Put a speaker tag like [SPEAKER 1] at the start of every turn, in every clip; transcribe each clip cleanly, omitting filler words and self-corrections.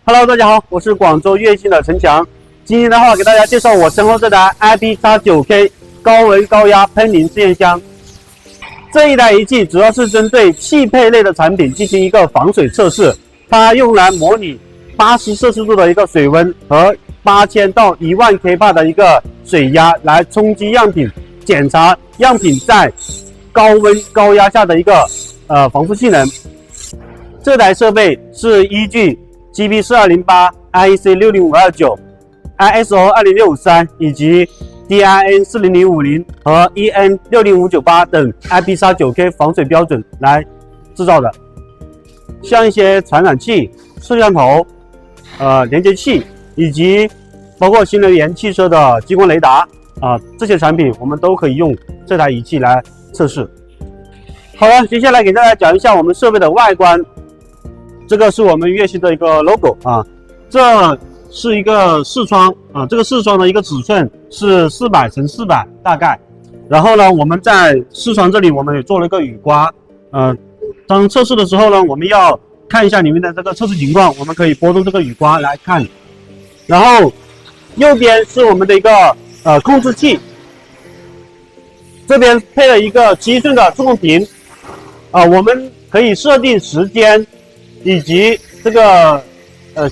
[SPEAKER 1] Hello， 大家好，我是广州悦信的陈强。今天的话，给大家介绍我身后这台 IP-X9K 高温高压喷淋试验箱。这一台仪器主要是针对汽配类的产品进行一个防水测试，它用来模拟80摄氏度的一个水温和8000到10000 kPa 的一个水压来冲击样品，检查样品在高温高压下的一个防护性能。这台设备是依据 GB4208、IEC 60529、ISO 20653以及 DIN 40050和 EN 60598等 IP-X9K 防水标准来制造的。像一些传感器、摄像头、连接器以及包括新能源汽车的激光雷达这些产品我们都可以用这台仪器来测试。好了，接下来给大家讲一下我们设备的外观。这个是我们悦信的一个 logo 这是一个视窗这个视窗的一个尺寸是400乘400大概。然后呢，我们在视窗这里我们也做了一个雨刮，当测试的时候呢，我们要看一下里面的这个测试情况，我们可以拨动这个雨刮来看。然后右边是我们的一个控制器，这边配了一个7寸的触控屏，我们可以设定时间。以及这个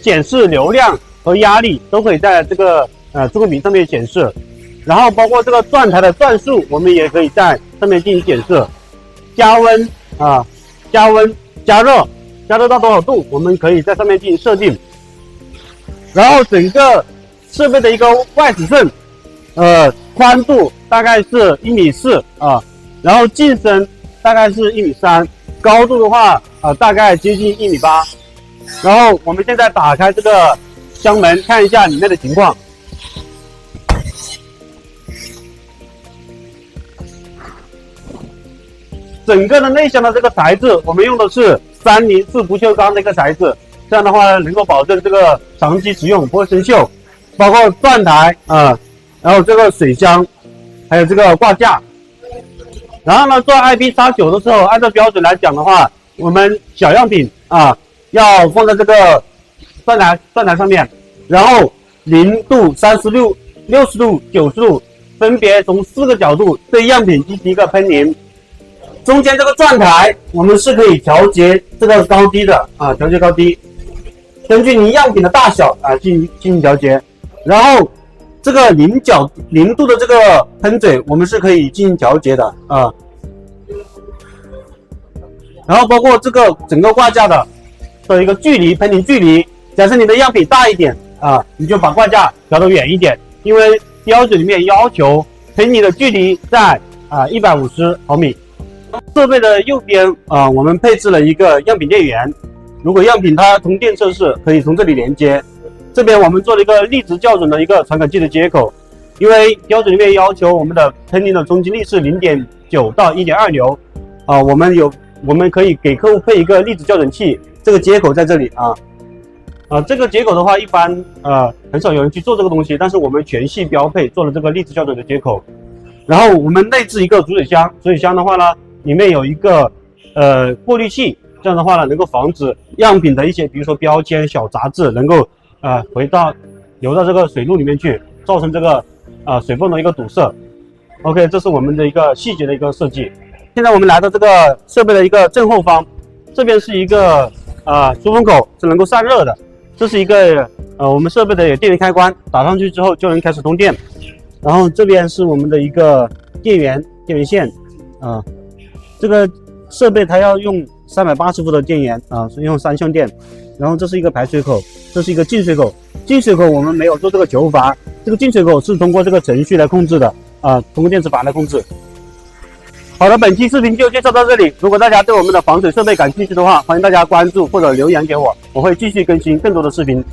[SPEAKER 1] 显示流量和压力都可以在这个触控屏上面显示，然后包括这个转台的转速，我们也可以在上面进行显示。加温加热到多少度，我们可以在上面进行设定。然后整个设备的一个外尺寸，宽度大概是1.4米然后进深大概是1.3米。高度的话，大概接近1.8米。然后我们现在打开这个箱门，看一下里面的情况。整个的内箱的这个材质，我们用的是304不锈钢的一个材质，这样的话能够保证这个长期使用不会生锈。包括转台然后这个水箱，还有这个挂架。然后呢，做 IP-X9的时候，按照标准来讲的话，我们小样品要放在这个转台上面，然后0度、36、60度、90度，分别从4个角度对样品进行一个喷淋。中间这个转台，我们是可以调节这个高低的调节高低，根据您样品的大小进行调节。然后这个0度的这个喷嘴，我们是可以进行调节的然后包括这个整个挂架的一个距离，喷淋距离，假设你的样品大一点你就把挂架调得远一点，因为标准里面要求喷淋的距离在150毫米。设备的右边我们配置了一个样品电源，如果样品它通电测试，可以从这里连接。这边我们做了一个力值校准的一个传感器的接口，因为标准里面要求我们的喷淋的冲击力是0.9到1.2牛我们可以给客户配一个力值校准器，这个接口在这里这个接口的话一般很少有人去做这个东西，但是我们全系标配做了这个力值校准的接口。然后我们内置一个主水箱，主水箱的话呢，里面有一个过滤器，这样的话呢能够防止样品的一些比如说标签、小杂质能够流到这个水路里面去，造成这个水泵的一个堵塞。OK， 这是我们的一个细节的一个设计。现在我们来到这个设备的一个正后方，这边是一个出风口，是能够散热的。这是一个我们设备的电源开关，打上去之后就能开始通电。然后这边是我们的一个电源线这个设备它要用380伏的电源是用3相电。然后这是一个排水口，这是一个进水口。进水口我们没有做这个球阀，这个进水口是通过这个程序来控制的通过电磁阀来控制。好的，本期视频就介绍到这里。如果大家对我们的防水设备感兴趣的话，欢迎大家关注或者留言给我，我会继续更新更多的视频。